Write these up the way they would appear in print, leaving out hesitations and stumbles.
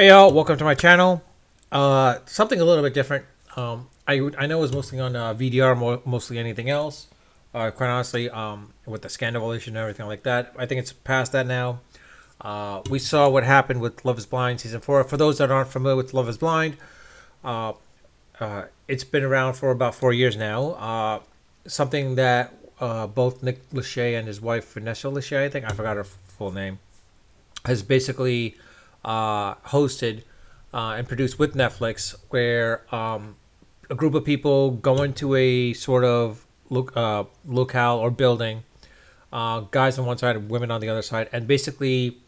Hey y'all, welcome to my channel. Something a little bit different. I know it's mostly on VDR, mostly anything else. Quite honestly, with the scandal issue and everything like that, I think it's past that now. We saw what happened with Love Is Blind season 4. For those that aren't familiar with Love Is Blind, uh, it's been around for about 4 years now. Something that both Nick Lachey and his wife Vanessa Lachey, I think I forgot her full name, has basically hosted and produced with Netflix, where a group of people go into a sort of locale or building, guys on one side, women on the other side, and basically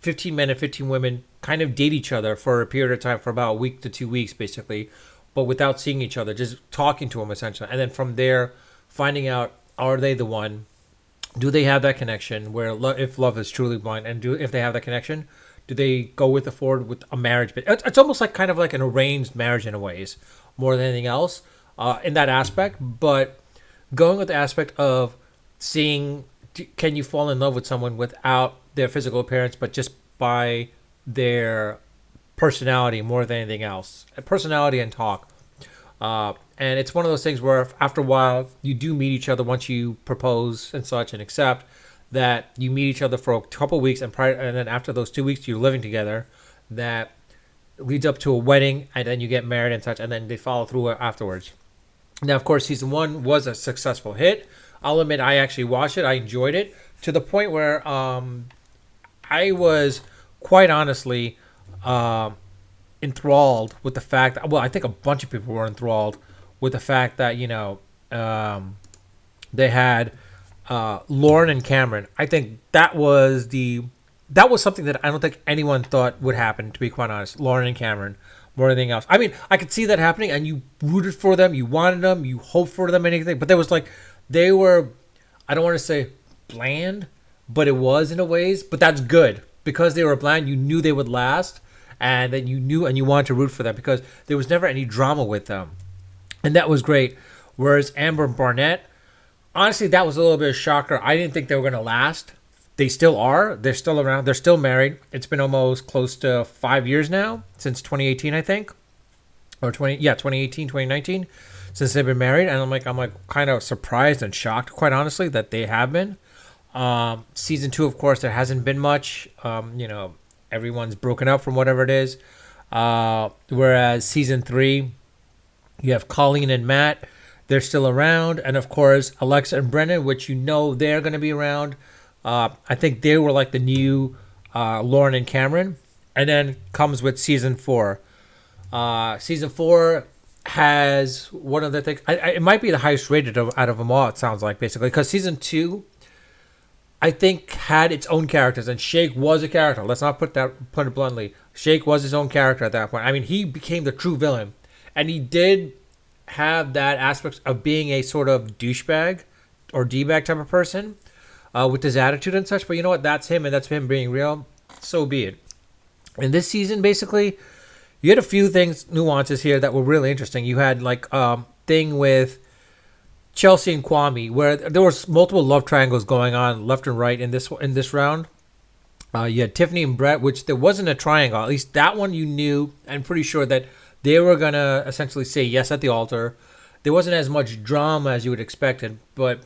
15 men and 15 women kind of date each other for a period of time for about a week to 2 weeks, basically, but without seeing each other, just talking to them essentially. And then from there, finding out, are they the one? Do they have that connection where if love is truly blind, and if they have that connection, do they go with the forward with a marriage? But it's almost like kind of like an arranged marriage in a ways, more than anything else, in that aspect. But going with the aspect of seeing, can you fall in love with someone without their physical appearance, but just by their personality more than anything else, personality and talk. And it's one of those things where after a while you do meet each other once you propose and such and accept that you meet each other for a couple of weeks, and then after those 2 weeks you're living together, that leads up to a wedding, and then you get married and such, and then they follow through afterwards. Now, of course, season 1 was a successful hit. I'll admit I actually watched it. I enjoyed it to the point where I was quite honestly enthralled with the fact that, well, I think a bunch of people were enthralled with the fact that, they had Lauren and Cameron. I think that was something that I don't think anyone thought would happen, to be quite honest. Lauren and Cameron, more than anything else. I mean, I could see that happening, and you rooted for them, you wanted them, you hoped for them, anything. But there was like, they were, I don't want to say bland, but it was in a ways. But that's good, because they were bland. You knew they would last, and then you knew and you wanted to root for them because there was never any drama with them, and that was great. Whereas Amber and Barnett, honestly, that was a little bit of a shocker. I didn't think they were going to last. They still are. They're still around. They're still married. It's been almost close to 5 years now, since 2018, I think. Or 2018, 2019, since they've been married. And I'm like kind of surprised and shocked, quite honestly, that they have been. Season 2, of course, there hasn't been much. Everyone's broken up from whatever it is. Whereas season 3, you have Colleen and Matt. They're still around. And of course, Alexa and Brennan, which they're going to be around. I think they were like the new Lauren and Cameron. And then comes with season 4. Season 4 has one of the things. It might be the highest rated out of them all, it sounds like, basically. Because season 2, I think, had its own characters. And Shake was a character. Let's not put it bluntly. Shake was his own character at that point. I mean, he became the true villain. And he did have that aspect of being a sort of douchebag or D-bag type of person, with his attitude and such. But you know what? That's him, and that's him being real. So be it. In this season, basically, you had a few nuances here that were really interesting. You had like thing with Chelsea and Kwame, where there was multiple love triangles going on left and right in this round. You had Tiffany and Brett, which there wasn't a triangle. At least that one you knew. I'm pretty sure that they were gonna essentially say yes at the altar. There wasn't as much drama as you would expected, but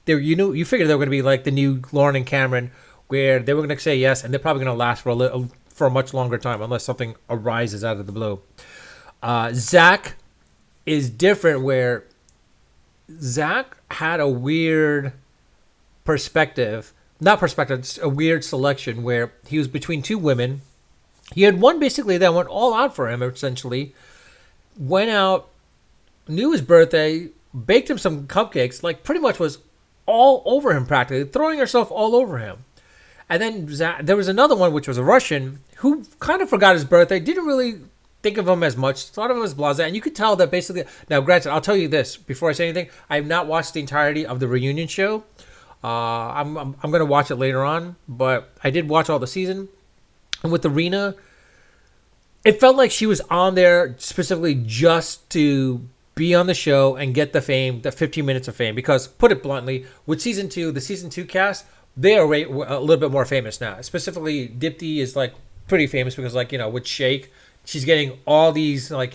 you figured they were gonna be like the new Lauren and Cameron, where they were gonna say yes, and they're probably gonna last for a much longer time unless something arises out of the blue. Zach is different, where Zach had a weird a weird selection where he was between two women. He had one basically that went all out for him, essentially. Went out, knew his birthday, baked him some cupcakes, like pretty much was all over him practically, throwing herself all over him. And then there was another one, which was a Russian, who kind of forgot his birthday, didn't really think of him as much, thought of him as blasé. And you could tell that basically, now granted, I'll tell you this, before I say anything, I have not watched the entirety of the reunion show. I'm going to watch it later on, but I did watch all the season. And with Irina, it felt like she was on there specifically just to be on the show and get the fame, the 15 minutes of fame. Because, put it bluntly, with the season 2 cast, they are a little bit more famous now. Specifically, Dipti is like pretty famous because like with Shake, she's getting all these like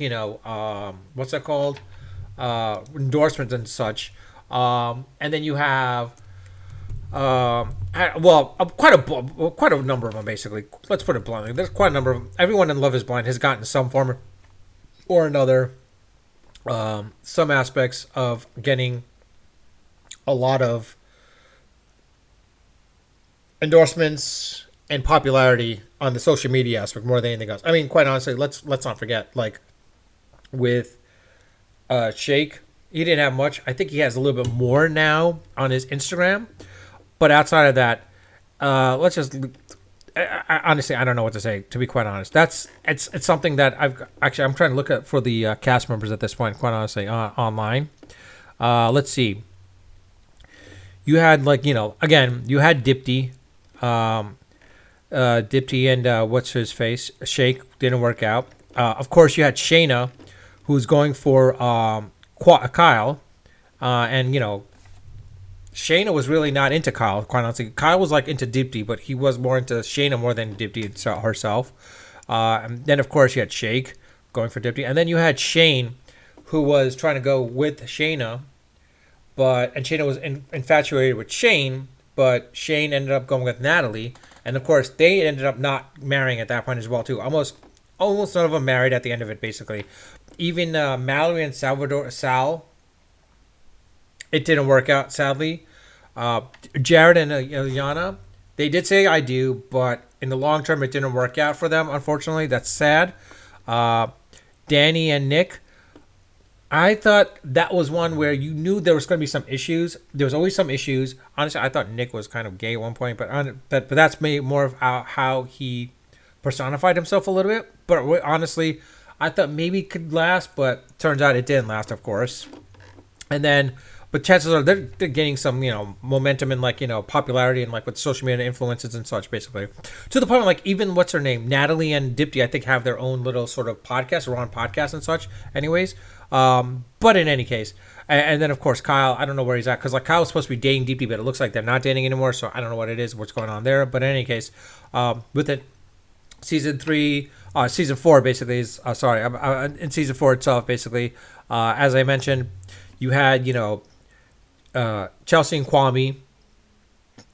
what's that called, endorsements and such. And then you have quite a number of them basically. Let's put it bluntly. There's quite a number of them. Everyone in Love Is Blind has gotten some form or another, some aspects of getting a lot of endorsements and popularity on the social media aspect more than anything else. I mean, quite honestly, let's not forget, like with Shake, he didn't have much. I think he has a little bit more now on his Instagram. But outside of that, let's just. Honestly, I don't know what to say. To be quite honest, it's something that I'm trying to look at for the cast members at this point. Quite honestly, online. Let's see. You had like again, you had Dipti, Dipti and what's his face, Shake didn't work out. Of course, you had Shayna, who's going for Kyle, and Shayna was really not into Kyle, quite honestly. Kyle was like into Dipti, but he was more into Shayna more than Dipti herself. And then, of course, you had Shake going for Dipti. And then you had Shane, who was trying to go with Shayna. And Shayna was infatuated with Shane, but Shane ended up going with Natalie. And, of course, they ended up not marrying at that point as well, too. Almost none of them married at the end of it, basically. Even Mallory and Sal, it didn't work out, sadly. Jared and Ilyana, they did say I do, but in the long term, it didn't work out for them, unfortunately. That's sad. Danny and Nick, I thought that was one where you knew there was going to be some issues. There was always some issues. Honestly, I thought Nick was kind of gay at one point, but that's more of how he personified himself a little bit. But honestly, I thought maybe it could last, but turns out it didn't last, of course. And then, but chances are they're gaining some, momentum and like, popularity and like with social media influences and such, basically. To the point where like even what's her name, Natalie and Dipti, I think have their own little sort of podcast or on podcasts and such. Anyways, but in any case, and then of course Kyle, I don't know where he's at because like Kyle's supposed to be dating Dipti, but it looks like they're not dating anymore. So I don't know what it is, what's going on there. But in any case, with it, season 4 basically is in season 4 itself, basically, as I mentioned, you had Chelsea and Kwame.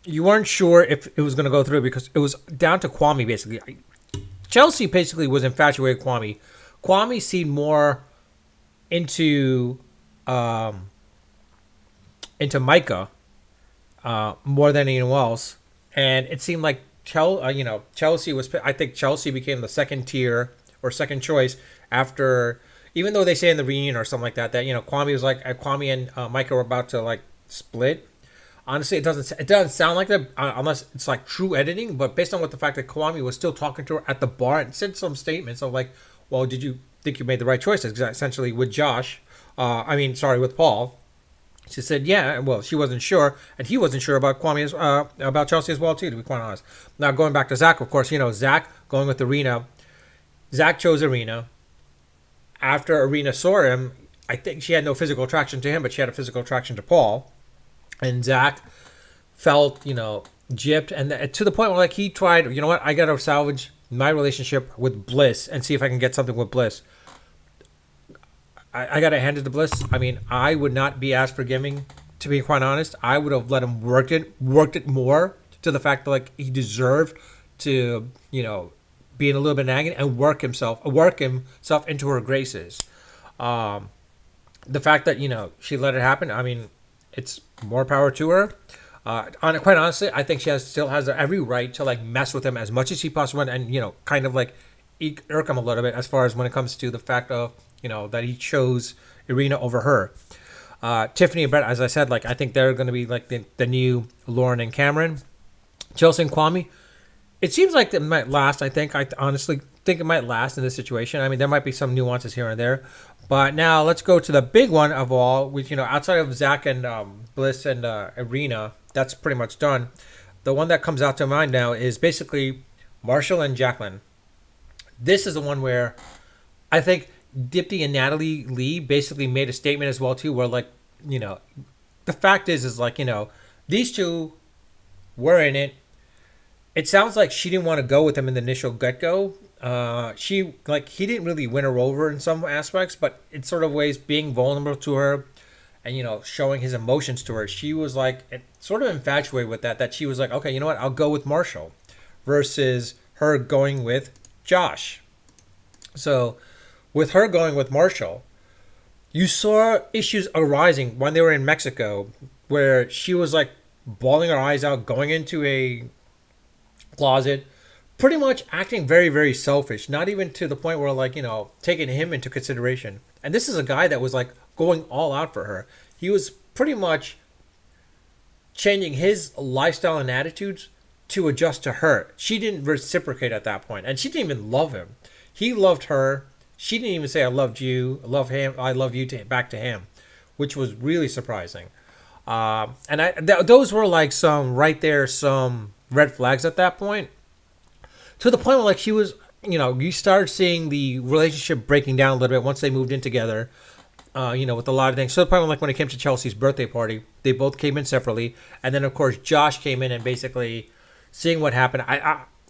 You weren't sure if it was going to go through because it was down to Kwame, basically. Chelsea basically was infatuated with Kwame. Kwame seemed more into Micah more than anyone else, and it seemed like Chelsea was. I think Chelsea became the second tier or second choice after. Even though they say in the reunion or something like that Kwame was like Kwame and Micah were about to like split. Honestly, it doesn't sound like that unless it's like true editing. But based on what the fact that Kwame was still talking to her at the bar and said some statements of like, "Well, did you think you made the right choices?" Essentially, with with Paul. She said, "Yeah." Well, she wasn't sure, and he wasn't sure about about Chelsea as well too. To be quite honest. Now going back to Zach, of course, Zach going with Irina. Zach chose Irina. After Irina saw him, I think she had no physical attraction to him, but she had a physical attraction to Paul. And Zach felt, gypped. And to the point where, like, he tried, I got to salvage my relationship with Bliss and see if I can get something with Bliss. I got to hand it to Bliss. I mean, I would not be as forgiving, to be quite honest. I would have let him worked it more to the fact that, like, he deserved to, be in a little bit nagging and work himself into her graces. The fact that she let it happen, I mean, it's more power to her. Quite honestly, I think she still has every right to like mess with him as much as she possibly can, and kind of like irk him a little bit as far as when it comes to the fact of that he chose Irina over her. Tiffany and Brett, as I said, like I think they're going to be like the new Lauren and Cameron. Chelsea and Kwame. It seems like it might last. I honestly think it might last in this situation. I mean, there might be some nuances here and there. But now let's go to the big one of all, which, outside of Zach and Bliss and Irina, that's pretty much done. The one that comes out to mind now is basically Marshall and Jacqueline. This is the one where I think Dipti and Natalie Lee basically made a statement as well, too, where, like, the fact is like, these two were in it. it sounds like she didn't want to go with him in the initial get go. She like he didn't really win her over in some aspects, but in sort of ways being vulnerable to her and showing his emotions to her, she was like sort of infatuated with that. That she was like, okay, you know what, I'll go with Marshall, versus her going with Josh. So with her going with Marshall, you saw issues arising when they were in Mexico, where she was like bawling her eyes out, going into a closet, pretty much acting very, very selfish, not even to the point where, like, taking him into consideration. And this is a guy that was like going all out for her. He was pretty much changing his lifestyle and attitudes to adjust to her. She didn't reciprocate at that point, and she didn't even love him. He loved her. She didn't even say, I loved you, I love him, I love you, back to him, which was really surprising. And those were like some right there, some red flags at that point. To the point where like she was, you started seeing the relationship breaking down a little bit once they moved in together. With a lot of things. So the point where like when it came to Chelsea's birthday party, they both came in separately, and then of course Josh came in and basically seeing what happened.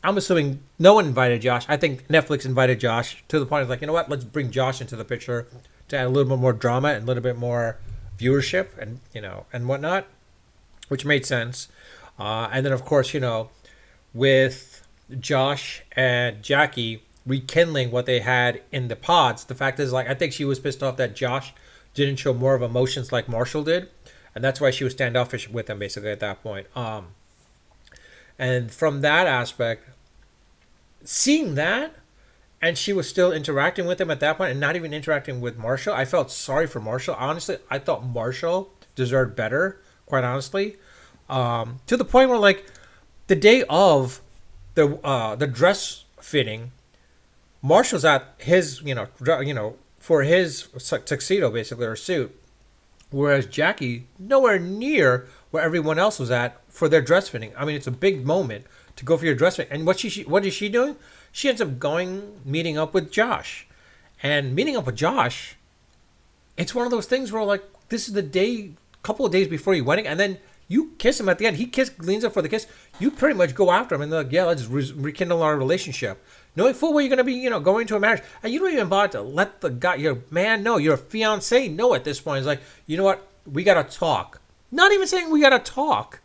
I'm assuming no one invited Josh. I think Netflix invited Josh to the point of like, you know what, let's bring Josh into the picture to add a little bit more drama and a little bit more viewership and and whatnot, which made sense. And then of course with Josh and Jackie rekindling what they had in the pods, the fact is like I think she was pissed off that Josh didn't show more of emotions like Marshall did, and that's why she was standoffish with him basically at that point. And from that aspect, seeing that, and she was still interacting with him at that point and not even interacting with Marshall, I felt sorry for Marshall. Honestly, I thought Marshall deserved better, quite honestly. To the point where like the day of the dress fitting, Marshall's at his for his tuxedo basically, or suit, whereas Jackie nowhere near where everyone else was at for their dress fitting. I mean, it's a big moment to go for your dress fitting. And what is she doing? She ends up meeting up with Josh. And meeting up with Josh, it's one of those things where like this is the day, couple of days before your wedding, and then you kiss him at the end. He leans up for the kiss. You pretty much go after him and they're like, yeah, let's rekindle our relationship, knowing full well you're gonna be going into a marriage, and you don't even bother to let the guy, your man, know, your fiance know at this point. It's like, you know what, we gotta talk. Not even saying we gotta talk.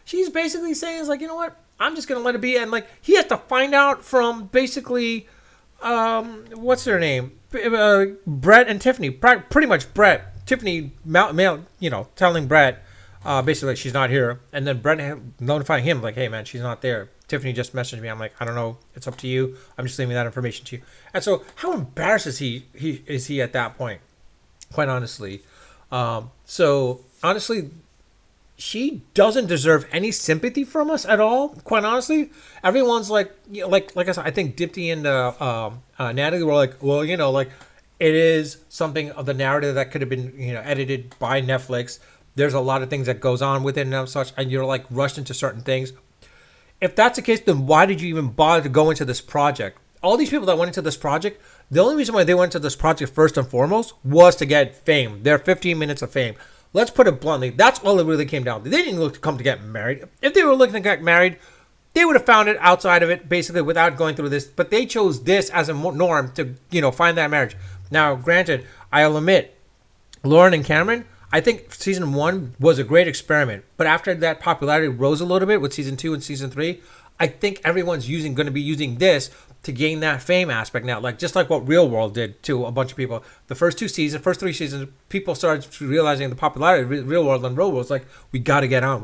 She's basically saying, it's like, you know what, I'm just gonna let it be. And like he has to find out from basically, what's their name, Brett and Tiffany. Pretty much Brett, Tiffany, telling Brett, basically she's not here, and then Brett notifying him like, hey man, she's not there. Tiffany just messaged me. I'm like, I don't know, it's up to you. I'm just leaving that information to you. And so how embarrassed is he at that point, quite honestly. So honestly, she doesn't deserve any sympathy from us at all. Quite honestly, everyone's like, like I said, I think Dipti and Natalie were like, well, like it is something of the narrative that could have been, edited by Netflix. There's a lot of things that goes on with it and such, and you're like rushed into certain things. If that's the case, then why did you even bother to go into this project? All these people that went into this project, the only reason why they went into this project first and foremost was to get fame. Their 15 minutes of fame. Let's put it bluntly. That's all it really came down to. They didn't look to come to get married. If they were looking to get married, they would have found it outside of it, basically, without going through this. But they chose this as a norm to, find that marriage. Now, granted, I'll admit, Lauren and Cameron, I think season 1 was a great experiment. But after that popularity rose a little bit with season 2 and season 3, I think everyone's going to be using this to gain that fame aspect now, like just like what Real World did to a bunch of people. The first 3 seasons, people started realizing the popularity of Real World, and Real World's like, we got to get on.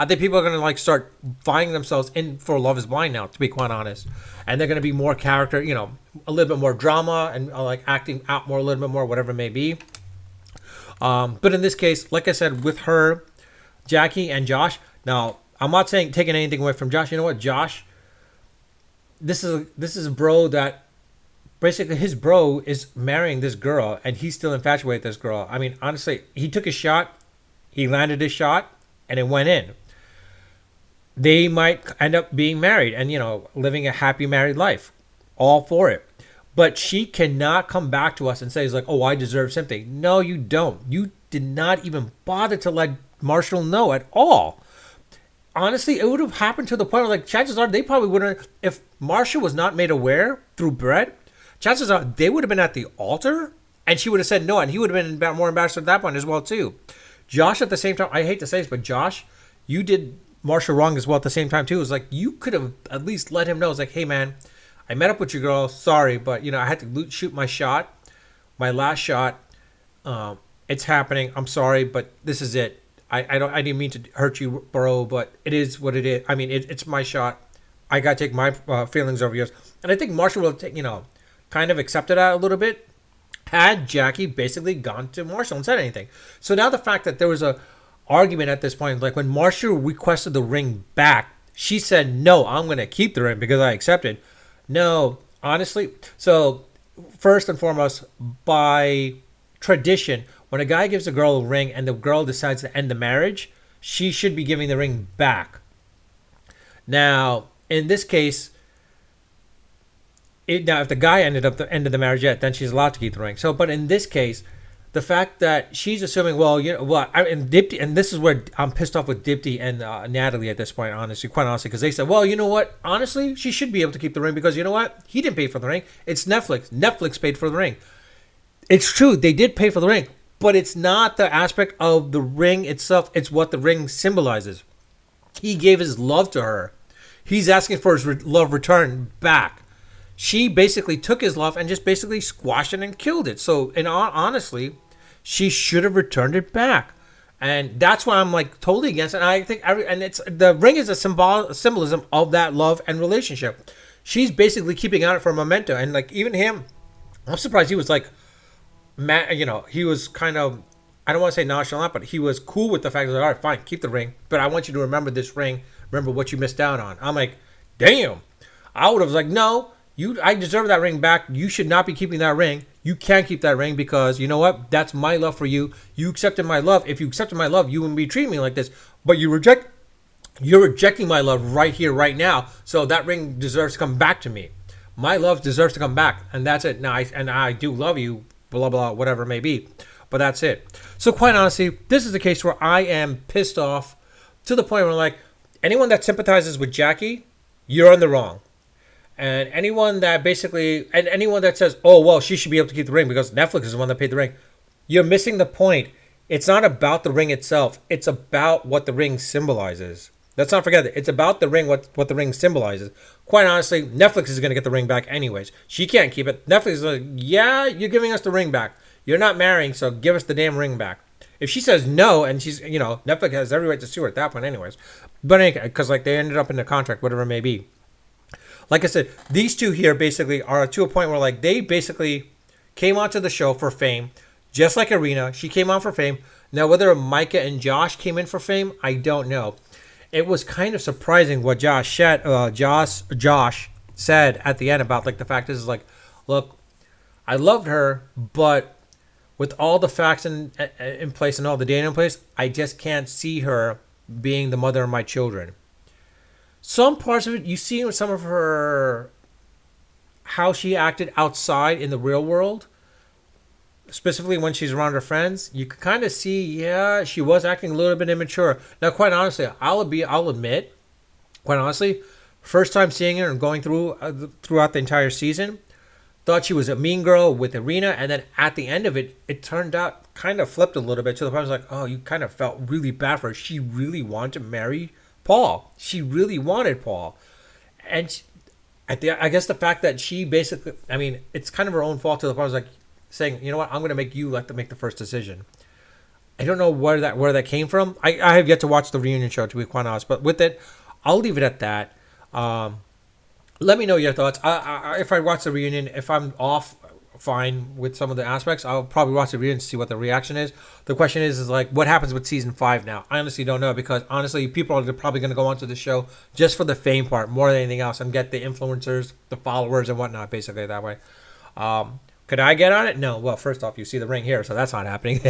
I think people are going to like start finding themselves in for Love Is Blind now, to be quite honest. And they're going to be more character, a little bit more drama and like acting out more, a little bit more, whatever it may be. But in this case, like I said, with her, Jackie and Josh, now I'm not saying taking anything away from Josh. You know what, Josh, this is a bro that basically his bro is marrying this girl and he's still infatuated with this girl. I mean, honestly, he took his shot, he landed his shot, and it went in. They might end up being married and, living a happy married life. All for it. But she cannot come back to us and say, like, oh, I deserve something. No, you don't. You did not even bother to let Marshall know at all. honestly, it would have happened to the point where, like, chances are they probably wouldn't. If Marsha was not made aware through Brett, chances are they would have been at the altar, and she would have said no, and he would have been more embarrassed at that point as well too. Josh, at the same time, I hate to say this, but Josh, you did Marsha wrong as well at the same time too. It was like you could have at least let him know. It's like, hey man, I met up with your girl. Sorry, but I had to shoot my shot, my last shot. It's happening. I'm sorry, but this is it. I didn't mean to hurt you, bro, but it is what it is. I mean, it's my shot. I got to take my feelings over yours. And I think Marsha will take, kind of accepted that a little bit had Jackie basically gone to Marshall and said anything. So now the fact that there was a argument at this point, like when Marshall requested the ring back, she said, no, I'm going to keep the ring because I accepted. No, honestly. So first and foremost, by tradition, when a guy gives a girl a ring and the girl decides to end the marriage, she should be giving the ring back. Now, in this case, now if the guy ended up the end of the marriage yet, then she's allowed to keep the ring. So, but in this case, the fact that she's assuming, well, and Dipti, and this is where I'm pissed off with Dipti and Natalie at this point, quite honestly, because they said, well, you know what? Honestly, she should be able to keep the ring because you know what? He didn't pay for the ring. It's Netflix. Netflix paid for the ring. It's true. They did pay for the ring, but it's not the aspect of the ring itself. It's what the ring symbolizes. He gave his love to her. He's asking for his love returned back. She basically took his love and just basically squashed it and killed it. So, and honestly, she should have returned it back. And that's why I'm like totally against it. And I think it's the ring is a symbolism of that love and relationship. She's basically keeping on it for a memento. And like even him, I'm surprised he was like, he was kind of, I don't want to say nonchalant, but he was cool with the fact that, all right, fine, keep the ring, but I want you to remember this ring, remember what you missed out on. I'm like, damn. I would have like, no, I deserve that ring back. You should not be keeping that ring. You can't keep that ring because you know what? That's my love for you. You accepted my love. If you accepted my love, you wouldn't be treating me like this. But you're rejecting my love right here, right now. So that ring deserves to come back to me. My love deserves to come back, and that's it. Now, I do love you. Blah, blah, whatever it may be. But that's it. So quite honestly, this is the case where I am pissed off to the point where like anyone that sympathizes with Jackie, you're in the wrong. And anyone that says, oh, well, she should be able to keep the ring because Netflix is the one that paid the ring, you're missing the point. It's not about the ring itself. It's about what the ring symbolizes. Let's not forget that. It's about the ring, what the ring symbolizes. Quite honestly, Netflix is going to get the ring back anyways. She can't keep it. Netflix is like, yeah, you're giving us the ring back. You're not marrying, so give us the damn ring back. If she says no, and she's, Netflix has every right to sue her at that point anyways. But anyway, because like they ended up in the contract, whatever it may be. Like I said, these two here basically are to a point where like they basically came onto the show for fame, just like Irina. She came on for fame. Now, whether Micah and Josh came in for fame, I don't know. It was kind of surprising what Josh said at the end about like the fact is like, look, I loved her, but with all the facts in place and all the data in place, I just can't see her being the mother of my children. Some parts of it, you see some of her, how she acted outside in the real world, specifically when she's around her friends, you can kind of see, yeah, she was acting a little bit immature. Now, quite honestly, I'll admit, quite honestly, first time seeing her and going throughout the entire season, thought she was a mean girl with Irina, and then at the end of it, it turned out kind of flipped a little bit to the point I was like, oh, you kind of felt really bad for her. She really wanted to marry Paul. She really wanted Paul. And I guess the fact that she basically, I mean, it's kind of her own fault to the point I was like, saying, you know what, I'm going to make you make the first decision. I don't know where that came from. I have yet to watch the reunion show, to be quite honest. But with it, I'll leave it at that. Let me know your thoughts. If I watch the reunion, if I'm off fine with some of the aspects, I'll probably watch the reunion to see what the reaction is. The question is like, what happens with season 5 now? I honestly don't know because honestly, people are probably going to go onto the show just for the fame part more than anything else and get the influencers, the followers, and whatnot, basically that way. Could I get on it? No. Well, first off, you see the ring here, so that's not happening.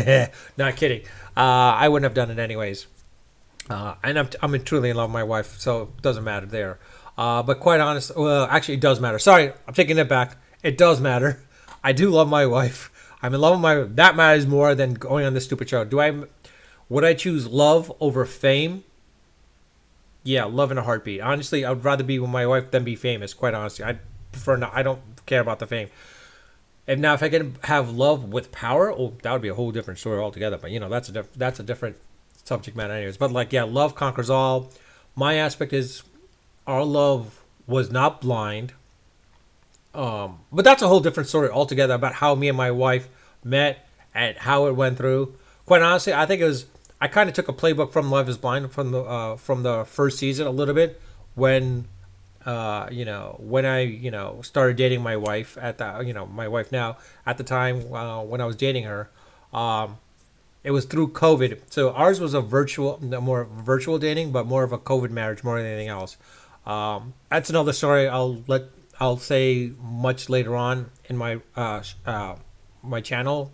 Not kidding. I wouldn't have done it anyways. And I'm truly in love with my wife, so it doesn't matter there. But quite honest, well, actually, it does matter. Sorry, I'm taking it back. It does matter. I do love my wife. I'm in love with my wife. That matters more than going on this stupid show. Would I choose love over fame? Yeah, love in a heartbeat. Honestly, I would rather be with my wife than be famous. Quite honestly, I prefer not. I don't care about the fame. And now, if I can have love with power, oh, that would be a whole different story altogether. But that's a different subject matter, anyways. But like, yeah, love conquers all. My aspect is our love was not blind. But that's a whole different story altogether about how me and my wife met and how it went through. Quite honestly, I think it was. I kind of took a playbook from Love Is Blind from the first season a little bit when when I started dating my wife at the my wife now at the time when I was dating her. Um, it was through COVID, so ours was a virtual, more virtual dating, but more of a COVID marriage more than anything else. That's another story. I'll say much later on in my channel.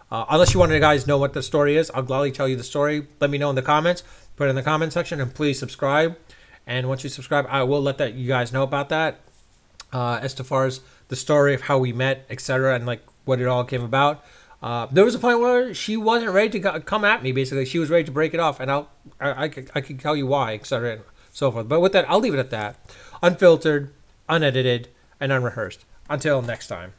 Unless you want to guys know what the story is, I'll gladly tell you the story. Let me know in the comments. Put it in the comment section, and please subscribe. And once you subscribe, I will let that you guys know about that. As to far as the story of how we met, etc., and like what it all came about. There was a point where she wasn't ready to come at me. Basically, she was ready to break it off, and I could tell you why, etc., and so forth. But with that, I'll leave it at that. Unfiltered, unedited, and unrehearsed. Until next time.